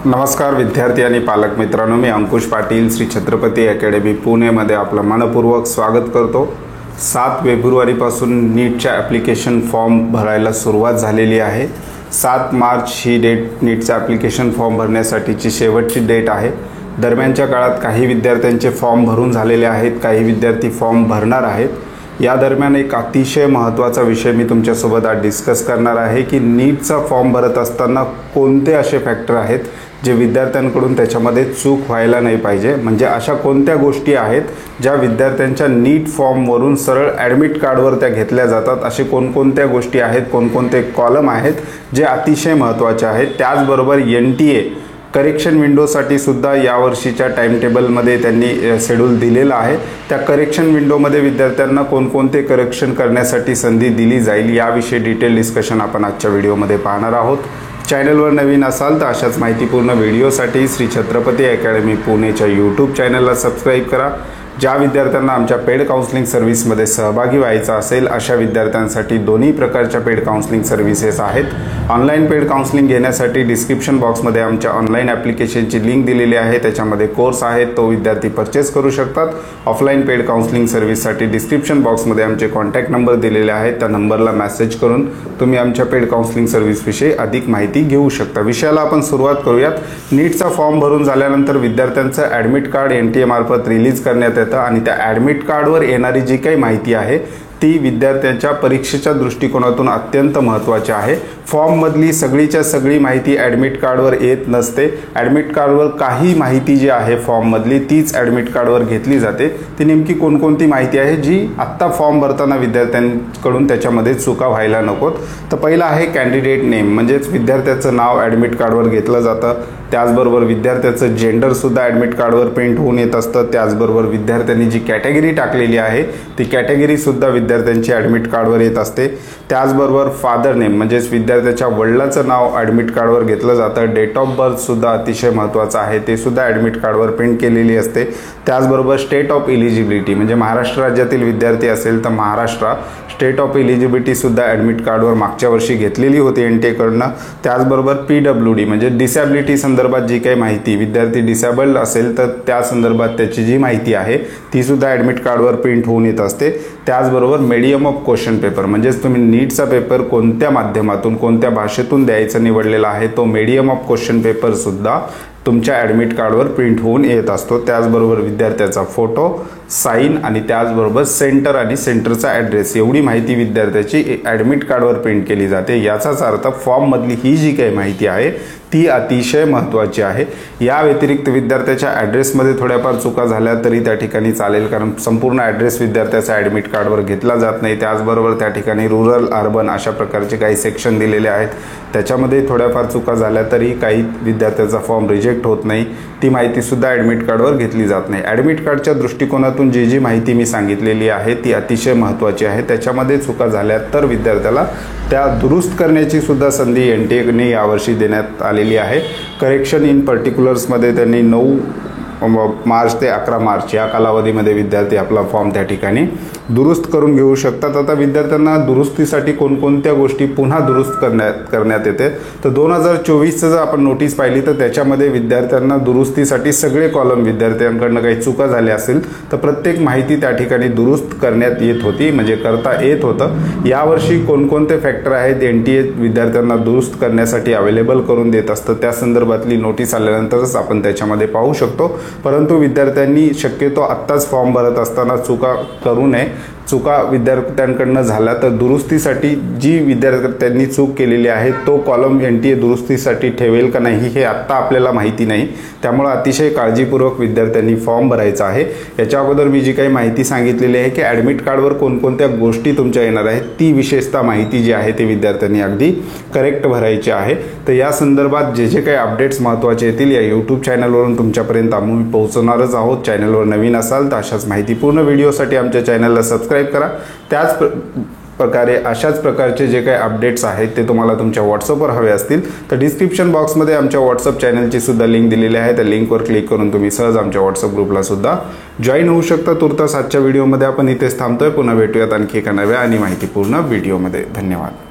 नमस्कार विद्यार्थी आणि पालक मित्रांनो, मी अंकुश पाटील श्री छत्रपती अकॅडमी पुणेमध्ये आपलं मनपूर्वक स्वागत करतो। 7 फेब्रुवारीपासून नीटच्या ॲप्लिकेशन फॉर्म भरायला सुरुवात झालेली आहे। 7 मार्च ही डेट नीटचा ॲप्लिकेशन फॉर्म भरण्यासाठीची शेवटची डेट आहे। दरम्यानच्या काळात काही विद्यार्थ्यांचे फॉर्म भरून झालेले आहेत, काही विद्यार्थी फॉर्म भरणार आहेत। या दरम्यान एक अतिशय महत्त्वाचा विषय मी तुमच्यासोबत आज डिस्कस करणार आहे की नीटचा फॉर्म भरत असताना कोणते असे फॅक्टर आहेत जे विद्यार्थ्यांकडून त्याच्यामध्ये चूक व्हायला नाही पाहिजे। म्हणजे अशा कोणत्या गोष्टी आहेत ज्या विद्यार्थ्यांच्या नीट फॉर्मवरून सरळ ॲडमिट कार्डवर त्या घेतल्या जातात, असे कोणकोणत्या गोष्टी आहेत, कोणकोणते कॉलम आहेत जे अतिशय महत्त्वाचे आहेत। त्याचबरोबर NTA करेक्शन विंडोसाठी सुद्धा यावर्षीच्या टाइम टेबलमध्ये त्यांनी शेड्यूल दिलेला आहे। त्या करेक्शन विंडोमध्ये विद्यार्थ्यांना कोणकोणते करेक्शन करण्यासाठी संधी दिली जाईल याविषयी डिटेल डिस्कशन आपण आजच्या व्हिडिओमध्ये पाहणार आहोत। चॅनलवर नवीन असाल तर अशाच माहितीपूर्ण व्हिडिओसाठी श्री छत्रपती अकॅडमी पुणेच्या यूट्यूब चॅनलला सबस्क्राईब करा। ज्या विद्यार्थ्यांना आमच्या पेड काउन्सिलिंग सर्व्हिसमध्ये सहभागी व्हायचं असेल अशा विद्यार्थ्यांसाठी दोन्ही प्रकारच्या पेड काउन्सिलिंग सर्व्हिसेस आहेत। ऑनलाईन पेड काउन्सिलिंग घेण्यासाठी डिस्क्रिप्शन बॉक्समध्ये आमच्या ऑनलाईन ॲप्लिकेशनची लिंक दिलेली आहे, त्याच्यामध्ये कोर्स आहे, तो विद्यार्थी परचेस करू शकतात। ऑफलाईन पेड काउन्सिलिंग सर्व्हिससाठी डिस्क्रिप्शन बॉक्समध्ये आमचे कॉन्टॅक्ट नंबर दिलेले आहेत, त्या नंबरला मेसेज करून तुम्ही आमच्या पेड काउन्सिलिंग सर्व्हिसविषयी अधिक माहिती घेऊ शकता। विषयाला आपण सुरुवात करूयात। नीटचा फॉर्म भरून झाल्यानंतर विद्यार्थ्यांचं ॲडमिट कार्ड NTA मार्फत रिलीज करण्यात येतं आणि त्या ॲडमिट कार्डवर येणारी जी काही माहिती आहे ती विद्यार्थ्यांच्या परीक्षेच्या दृष्टिकोनातून अत्यंत महत्त्वाची आहे। फॉर्ममधली सगळीच्या सगळी माहिती ॲडमिट कार्डवर येत नसते। ॲडमिट कार्डवर काही माहिती जी आहे फॉर्ममधली तीच ॲडमिट कार्डवर घेतली जाते। ती नेमकी कोणकोणती माहिती आहे जी आत्ता फॉर्म भरताना विद्यार्थ्यांकडून त्याच्यामध्ये चुका व्हायला नकोत। तर पहिला आहे कॅन्डिडेट नेम, म्हणजेच विद्यार्थ्याचं नाव ॲडमिट कार्डवर घेतलं जातं। त्याचबरोबर विद्यार्थ्याचं जेंडरसुद्धा ॲडमिट कार्डवर प्रिंट होऊन येत असतं। त्याचबरोबर विद्यार्थ्यांनी जी कॅटेगरी टाकलेली आहे ती कॅटेगरीसुद्धा विद्यार्थ्यांची ॲडमिट कार्डवर येत असते। त्याचबरोबर फादर नेम म्हणजेच विद्यार्थ्याच्या वडिलांचं नाव ॲडमिट कार्डवर घेतलं जातं। डेट ऑफ बर्थसुद्धा अतिशय महत्त्वाचं आहे, ते सुद्धा ॲडमिट कार्डवर प्रिंट केलेली असते। त्याचबरोबर स्टेट ऑफ इलिजिबिलिटी, म्हणजे महाराष्ट्र राज्यातील विद्यार्थी असेल तर महाराष्ट्र स्टेट ऑफ इलिजिबिलिटीसुद्धा ॲडमिट कार्डवर मागच्या वर्षी घेतलेली होती NTA त्याचबरोबर PWD म्हणजे डिसॅबिलिटी संदर्भात जी काही माहिती, विद्यार्थी डिसेबल्ड असेल तर त्या संदर्भात त्याची जी माहिती आहे ती सुद्धा ॲडमिट कार्डवर प्रिंट होऊन येत असते। त्याचबरोबर मीडियम ऑफ क्वेश्चन पेपर, म्हणजेच तुम्ही नीटचा पेपर कोणत्या माध्यमातून कोणत्या भाषेतून द्यायचा निवडलेला आहे तो मीडियम ऑफ क्वेश्चन पेपरसुद्धा तुमच्या ॲडमिट कार्डवर प्रिंट होऊन येत असतो। त्याचबरोबर विद्यार्थ्याचा फोटो, साईन आणि त्याचबरोबर सेंटर आणि सेंटरचा ॲड्रेस एवढी माहिती विद्यार्थ्याची ॲडमिट कार्डवर प्रिंट केली जाते। याचाच अर्थ फॉर्ममधली ही जी काही माहिती आहे ती अतिशय महत्त्वाची आहे। या व्यतिरिक्त विद्यार्थ्याच्या ॲड्रेसमध्ये थोड्याफार चुका झाल्या तरी त्या ठिकाणी चालेल, कारण संपूर्ण ॲड्रेस विद्यार्थ्याचा ॲडमिट कार्डवर घेतला जात नाही। त्याचबरोबर त्या ठिकाणी रुरल, अर्बन अशा प्रकारचे काही सेक्शन दिलेले आहेत, त्याच्यामध्ये थोड्याफार चुका झाल्या तरी काही विद्यार्थ्याचा फॉर्म रिजेक्ट होत नाही, ती माहितीसुद्धा ॲडमिट कार्डवर घेतली जात नाही। ॲडमिट कार्डच्या दृष्टिकोनातून जी माहिती मी सांगितलेली आहे ती अतिशय महत्त्वाची आहे। त्याच्यामध्ये चुका झाल्या तर विद्यार्थ्याला त्या दुरुस्त करण्याची सुद्धा संधी NTA यावर्षी देण्यात आलेली आहे। करेक्शन इन पर्टिक्युलर्समध्ये त्यांनी 9 मार्च ते 11 मार्च या कालावधीमध्ये विद्यार्थी आपला फॉर्म त्या ठिकाणी दुरुस्त करून घेऊ शकतात। आता विद्यार्थ्यांना दुरुस्तीसाठी कोणकोणत्या गोष्टी पुन्हा दुरुस्त करण्यात येते तर 2024चं जर आपण नोटीस पाहिली तर त्याच्यामध्ये विद्यार्थ्यांना दुरुस्तीसाठी सगळे कॉलम, विद्यार्थ्यांकडनं काही चुका झाल्या असेल तर प्रत्येक माहिती त्या ठिकाणी दुरुस्त करण्यात येत होती, म्हणजे करता येत होतं। यावर्षी कोणकोणते फॅक्टर आहेत NTA विद्यार्थ्यांना दुरुस्त करण्यासाठी अवेलेबल करून देत असतं त्या संदर्भातली नोटीस आल्यानंतरच आपण त्याच्यामध्ये पाहू शकतो। परंतु विद्यार्थ्यांनी शक्यतो आत्ताच फॉर्म भरत असताना चुका करू नये। चुका विद्यार्थ्यांकडनं झाला तर दुरुस्तीसाठी जी विद्यार्थ्यांनी चूक केलेली आहे तो कॉलम NTA दुरुस्तीसाठी ठेवेल का नाही हे आत्ता आपल्याला माहिती नाही, त्यामुळे अतिशय काळजीपूर्वक विद्यार्थ्यांनी फॉर्म भरायचा आहे। याच्या अगोदर मी जी काही माहिती सांगितलेली आहे की ॲडमिट कार्डवर कोणकोणत्या गोष्टी तुमच्या येणार आहेत ती विशेषतः माहिती जी आहे ते विद्यार्थ्यांनी अगदी करेक्ट भरायची आहे। तर या संदर्भात जे काही अपडेट्स महत्त्वाचे येतील या यूट्यूब चॅनलवरून तुमच्यापर्यंत आम्ही पोहोचवणारच आहोत। चॅनलवर नवीन असाल तर अशाच माहितीपूर्ण व्हिडिओसाठी आमच्या चॅनलला सबस्क्राईब करा। त्याच प्रकारे अशाच प्रकारचे जे काही अपडेट्स आहेत ते तुम्हाला तुमच्या व्हॉट्सअपवर हवे असतील तर डिस्क्रिप्शन बॉक्समध्ये आमच्या व्हॉट्सअप चॅनलची सुद्धा लिंक दिलेली आहे, त्या लिंकवर क्लिक करून तुम्ही सहज आमच्या व्हॉट्सअप ग्रुपला सुद्धा जॉईन होऊ शकता। तुर्तास आजच्या व्हिडिओमध्ये आपण इथेच थांबतोय, पुन्हा भेटूयात आणखी एका नव्या आणि माहितीपूर्ण व्हिडिओमध्ये। धन्यवाद।